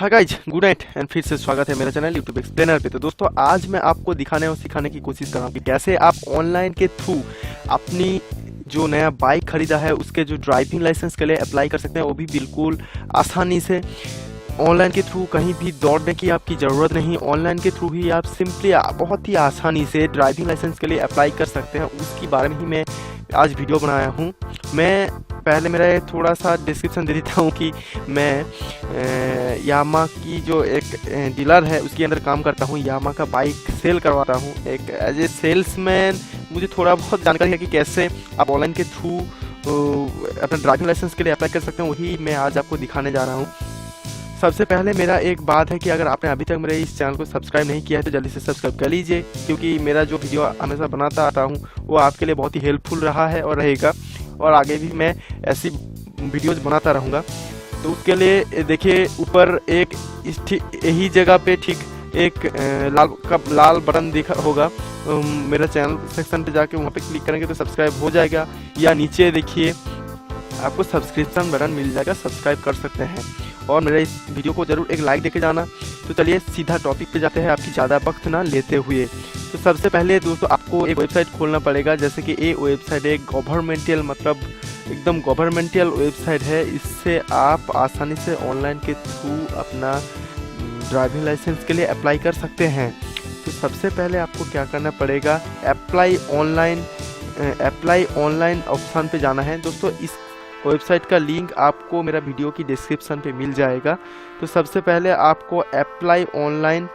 Hi guys, good night and फिर से स्वागत है मेरा चैनल यूट्यूब एक्सप्लेनर पे। तो दोस्तों आज मैं आपको दिखाने और सिखाने की कोशिश कर रहा हूँ कि कैसे आप ऑनलाइन के थ्रू अपनी जो नया बाइक खरीदा है उसके जो ड्राइविंग लाइसेंस के लिए अप्लाई कर सकते हैं, वो भी बिल्कुल आसानी से। ऑनलाइन के थ्रू कहीं भी दौड़ने की आपकी ज़रूरत नहीं, ऑनलाइन के थ्रू भी आप सिंपली बहुत ही आसानी से ड्राइविंग लाइसेंस के लिए अप्लाई कर सकते हैं। उसकी बारे में ही मैं आज वीडियो बनाया हूँ। मैं पहले मेरा थोड़ा सा डिस्क्रिप्शन दे देता हूँ कि मैं यामा की जो एक डीलर है उसके अंदर काम करता हूँ। यामा का बाइक सेल करवाता हूँ। एक एज ए सेल्समैन मुझे थोड़ा बहुत जानकारी है कि कैसे आप ऑनलाइन के थ्रू अपना ड्राइविंग लाइसेंस के लिए अप्लाई कर सकते हैं, वही मैं आज आपको दिखाने जा रहा हूँ। सबसे पहले मेरा एक बात है कि अगर आपने अभी तक मेरे इस चैनल को सब्सक्राइब नहीं किया है तो जल्दी से सब्सक्राइब कर लीजिए, क्योंकि मेरा जो वीडियो हमेशा बनाता आता हूँ वो आपके लिए बहुत ही हेल्पफुल रहा है और रहेगा, और आगे भी मैं ऐसी वीडियोज बनाता रहूँगा। तो उसके लिए देखिए ऊपर एक यही जगह पे ठीक एक लाल बटन दिखा होगा, मेरा चैनल सेक्शन पे जाके वहाँ पे क्लिक करेंगे तो सब्सक्राइब हो जाएगा, या नीचे देखिए आपको सब्सक्रिप्शन बटन मिल जाएगा, सब्सक्राइब कर सकते हैं। और मेरे इस वीडियो को ज़रूर एक लाइक देके जाना। तो चलिए सीधा टॉपिक पे जाते हैं, आपकी ज़्यादा वक्त ना लेते हुए। तो सबसे पहले दोस्तों आपको एक वेबसाइट खोलना पड़ेगा, जैसे कि ये वेबसाइट एक गवर्नमेंटल मतलब एकदम गवर्नमेंटल वेबसाइट है। इससे आप आसानी से ऑनलाइन के थ्रू अपना ड्राइविंग लाइसेंस के लिए अप्लाई कर सकते हैं। तो सबसे पहले आपको क्या करना पड़ेगा, अप्लाई ऑनलाइन ऑप्शन पे जाना है। दोस्तों इस वेबसाइट का लिंक आपको मेरा वीडियो की डिस्क्रिप्शन पे मिल जाएगा। तो सबसे पहले आपको अप्लाई ऑनलाइन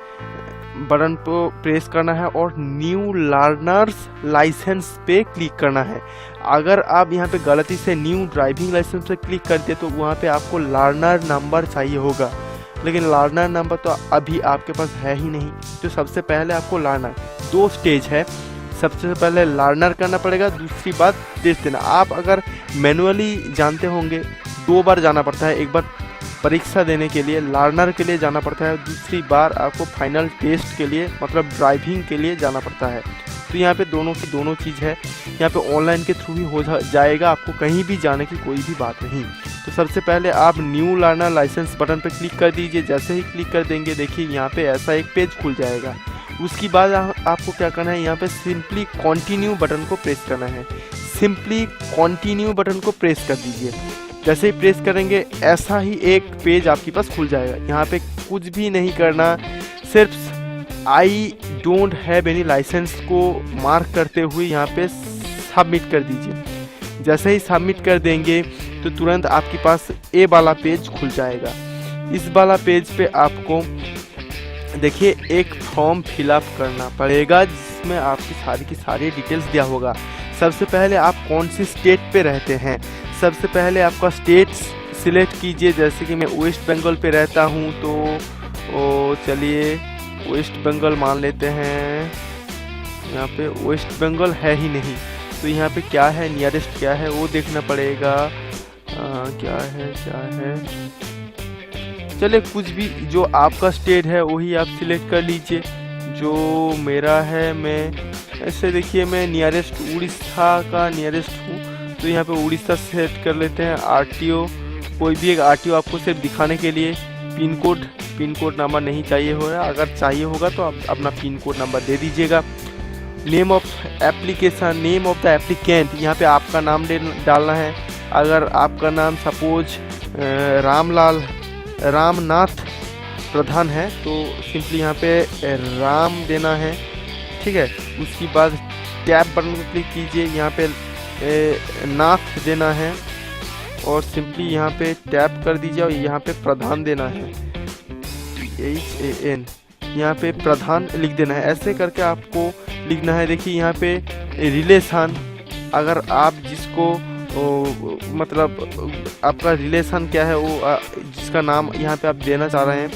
बटन को प्रेस करना है और न्यू लर्नर्स लाइसेंस पे क्लिक करना है। अगर आप यहाँ पे गलती से न्यू ड्राइविंग लाइसेंस पे क्लिक करते तो वहाँ पे आपको लर्नर नंबर चाहिए होगा, लेकिन लर्नर नंबर तो अभी आपके पास है ही नहीं। तो सबसे पहले आपको लर्नर, 2 स्टेज है। सबसे पहले लर्नर करना पड़ेगा, दूसरी बात टेस्ट देना। आप अगर मैनुअली जानते होंगे 2 बार जाना पड़ता है, एक बार परीक्षा देने के लिए लर्नर के लिए जाना पड़ता है, दूसरी बार आपको फाइनल टेस्ट के लिए मतलब ड्राइविंग के लिए जाना पड़ता है। तो यहाँ पे दोनों की दोनों चीज़ है। यहाँ पे ऑनलाइन के थ्रू ही हो जाएगा, आपको कहीं भी जाने की कोई भी बात नहीं। तो सबसे पहले आप न्यू लर्नर लाइसेंस बटन पर क्लिक कर दीजिए। जैसे ही क्लिक कर देंगे देखिए यहाँ पे ऐसा एक पेज खुल जाएगा। उसके बाद आपको क्या करना है, यहाँ पे सिंपली कंटिन्यू बटन को प्रेस करना है। सिंपली कंटिन्यू बटन को प्रेस कर दीजिए। जैसे ही प्रेस करेंगे ऐसा ही एक पेज आपके पास खुल जाएगा। यहाँ पे कुछ भी नहीं करना, सिर्फ I don't have any license को मार्क करते हुए यहाँ पे सबमिट कर दीजिए। जैसे ही सबमिट कर देंगे तो तुरंत आपके पास ए वाला पेज खुल जाएगा। इस वाला पेज पे आपको देखिए एक फॉर्म फिलअप करना पड़ेगा, जिसमें आपकी की सारी डिटेल्स दिया होगा। सबसे पहले आप कौन सी स्टेट पे रहते हैं, सबसे पहले आपका स्टेट सिलेक्ट कीजिए। जैसे कि मैं वेस्ट बंगाल पे रहता हूँ तो चलिए वेस्ट बंगाल मान लेते हैं। यहाँ पे वेस्ट बंगाल है ही नहीं, तो यहाँ पे क्या है, नियरेस्ट क्या है वो देखना पड़ेगा। क्या है चलिए कुछ भी जो आपका स्टेट है वही आप सिलेक्ट कर लीजिए। जो मेरा है, मैं ऐसे देखिए मैं नियरेस्ट उड़ीसा का नियरेस्ट हूँ, तो यहाँ पे उड़ीसा सेट कर लेते हैं। आरटीओ, कोई भी एक आरटीओ आपको सिर्फ दिखाने के लिए। पिन कोड नंबर नहीं चाहिए होगा, अगर चाहिए होगा तो आप अपना पिन कोड नंबर दे दीजिएगा। Name of application, name of the applicant, यहाँ पे आपका नाम डालना है। अगर आपका नाम सपोज रामनाथ प्रधान है तो सिंपली यहाँ पे राम देना है, ठीक है। उसके बाद टैब बटन को क्लिक कीजिए, यहाँ पे नाथ देना है और सिंपली यहाँ पे टैप कर दीजिए और यहाँ पे प्रधान देना है, HAN, यहाँ पे प्रधान लिख देना है। ऐसे करके आपको लिखना है। देखिए यहाँ पे रिलेशन, अगर आप जिसको मतलब आपका रिलेशन क्या है वो जिसका नाम यहाँ पे आप देना चाह रहे हैं,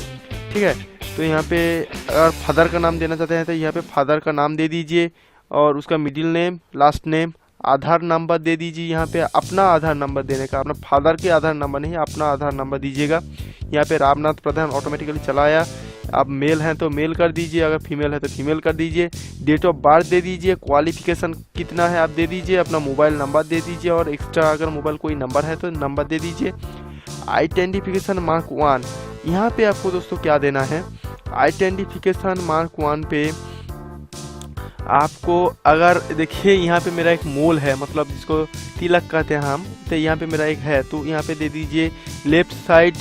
ठीक है। तो यहाँ पे अगर फादर का नाम देना चाहते हैं तो यहाँ पे फादर का नाम दे दीजिए और उसका मिडिल नेम, लास्ट नेम, आधार नंबर दे दीजिए। यहाँ पे अपना आधार नंबर देने का, अपना फादर के आधार नंबर नहीं, अपना आधार नंबर दीजिएगा। यहाँ पे रामनाथ प्रधान ऑटोमेटिकली चला आया। आप मेल हैं तो मेल कर दीजिए, अगर फीमेल है तो फीमेल कर दीजिए। डेट ऑफ बर्थ दे दीजिए, क्वालिफिकेशन कितना है आप दे दीजिए, अपना मोबाइल नंबर दे दीजिए और एक्स्ट्रा अगर मोबाइल कोई नंबर है तो नंबर दे दीजिए। आइडेंटिफिकेशन मार्क 1, यहाँ पे आपको दोस्तों क्या देना है, आइडेंटिफिकेशन मार्क 1 पे आपको, अगर देखिए यहाँ पे मेरा एक मोल है, मतलब जिसको तिलक कहते हैं हम, तो यहाँ पे मेरा एक है, तो यहाँ पे दे दीजिए लेफ्ट साइड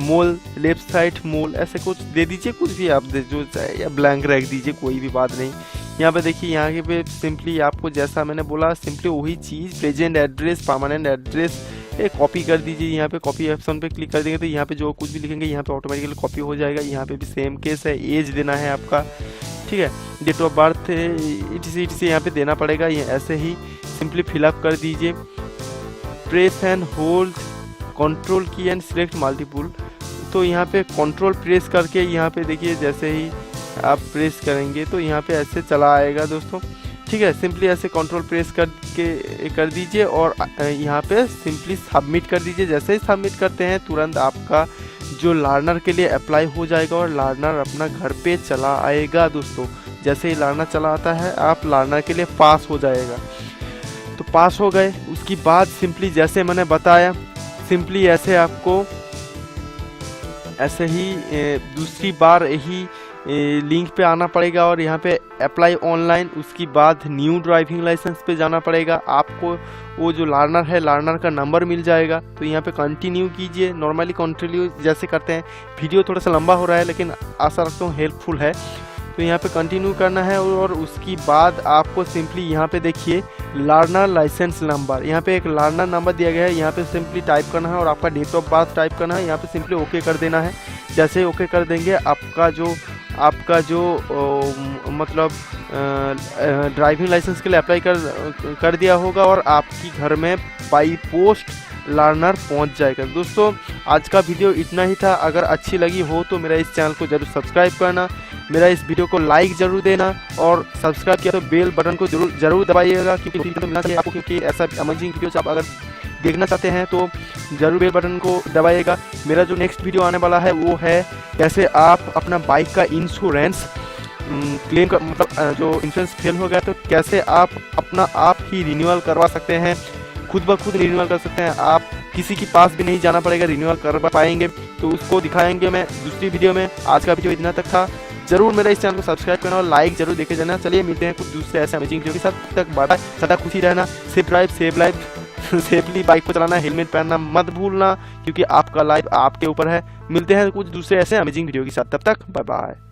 मोल, लेफ्ट साइड मोल, ऐसे कुछ दे दीजिए, कुछ भी आप दे जो चाहे, या ब्लैंक रख दीजिए, कोई भी बात नहीं। यहाँ पे देखिए, यहाँ के पे सिंपली आपको जैसा मैंने बोला सिंपली वही चीज़, present address, permanent address copy कर दीजिए। यहाँ पे कॉपी ऑप्शन पे क्लिक कर देंगे तो यहाँ पे जो कुछ भी लिखेंगे यहाँ पे ऑटोमेटिकली कॉपी हो जाएगा। यहाँ पे भी सेम केस है, एज देना है आपका, ठीक है, डेट ऑफ बर्थ इट यहाँ पे देना पड़ेगा। ये ऐसे ही सिंपली फिलअप कर दीजिए। प्रेस एंड होल्ड कंट्रोल की एंड सिलेक्ट मल्टीपल, तो यहाँ पे कंट्रोल प्रेस करके यहाँ पे देखिए जैसे ही आप प्रेस करेंगे तो यहाँ पे ऐसे चला आएगा दोस्तों, ठीक है। सिंपली ऐसे कंट्रोल प्रेस करके कर दीजिए और यहाँ पे सिंपली सबमिट कर दीजिए। जैसे ही सबमिट करते हैं तुरंत आपका जो लर्नर के लिए अप्लाई हो जाएगा और लर्नर अपना घर पे चला आएगा दोस्तों। जैसे ही लर्नर चला आता है आप लर्नर के लिए पास हो जाएगा। तो पास हो गए, उसके बाद सिंपली जैसे मैंने बताया, सिंपली ऐसे आपको ऐसे ही दूसरी बार यही लिंक पे आना पड़ेगा और यहाँ पे अप्लाई ऑनलाइन, उसके बाद न्यू ड्राइविंग लाइसेंस पे जाना पड़ेगा। आपको वो जो लर्नर है, लर्नर का नंबर मिल जाएगा। तो यहाँ पे कंटिन्यू कीजिए, नॉर्मली कंटिन्यू जैसे करते हैं। वीडियो थोड़ा सा लंबा हो रहा है लेकिन आशा रखता हूँ हेल्पफुल है। तो यहाँ पे कंटिन्यू करना है और उसके बाद आपको सिंपली यहाँ पे देखिए लर्नर लाइसेंस नंबर, यहाँ पे एक लर्नर नंबर दिया गया है, यहाँ पे सिंपली टाइप करना है और आपका डेट ऑफ बर्थ टाइप करना है। यहाँ पे सिंपली ओके कर देना है। जैसे ही ओके कर देंगे आपका जो मतलब ड्राइविंग लाइसेंस के लिए अप्लाई कर दिया होगा और आपकी घर में बाई पोस्ट लर्नर पहुंच जाएगा। दोस्तों आज का वीडियो इतना ही था। अगर अच्छी लगी हो तो मेरा इस चैनल को जरूर सब्सक्राइब करना, मेरा इस वीडियो को लाइक जरूर देना और सब्सक्राइब किया तो बेल बटन को जरूर दबाइएगा, क्योंकि मिलना चाहिए आपको, क्योंकि ऐसा अमेजिंग वीडियोस आप अगर देखना चाहते हैं तो जरूर बेल बटन को दबाइएगा। मेरा जो नेक्स्ट वीडियो आने वाला है वो है कैसे आप अपना बाइक का इंश्योरेंस क्लेम कर, मतलब जो इंश्योरेंस फेल हो गया तो कैसे आप अपना आप ही रिन्यूअल करवा सकते हैं, खुद ब खुद रिन्यूअल कर सकते हैं। आप किसी के पास भी नहीं जाना पड़ेगा, रिन्यूअल कर पाएंगे। तो उसको दिखाएंगे मैं दूसरी वीडियो में। आज का वीडियो इतना तक था। जरूर मेरा इस चैनल को सब्सक्राइब करना और लाइक जरूर देखे जाना। चलिए मिलते हैं कुछ दूसरे ऐसे अमेजिंग वीडियो के साथ। तब तक बाय बाय, सदा खुशी रहना, safe drive, safe life, safely bike को चलाना, हेलमेट पहनना मत भूलना, क्योंकि आपका लाइफ आपके ऊपर है। मिलते हैं कुछ दूसरे ऐसे अमेजिंग वीडियो के साथ, तब तक बाय बाय।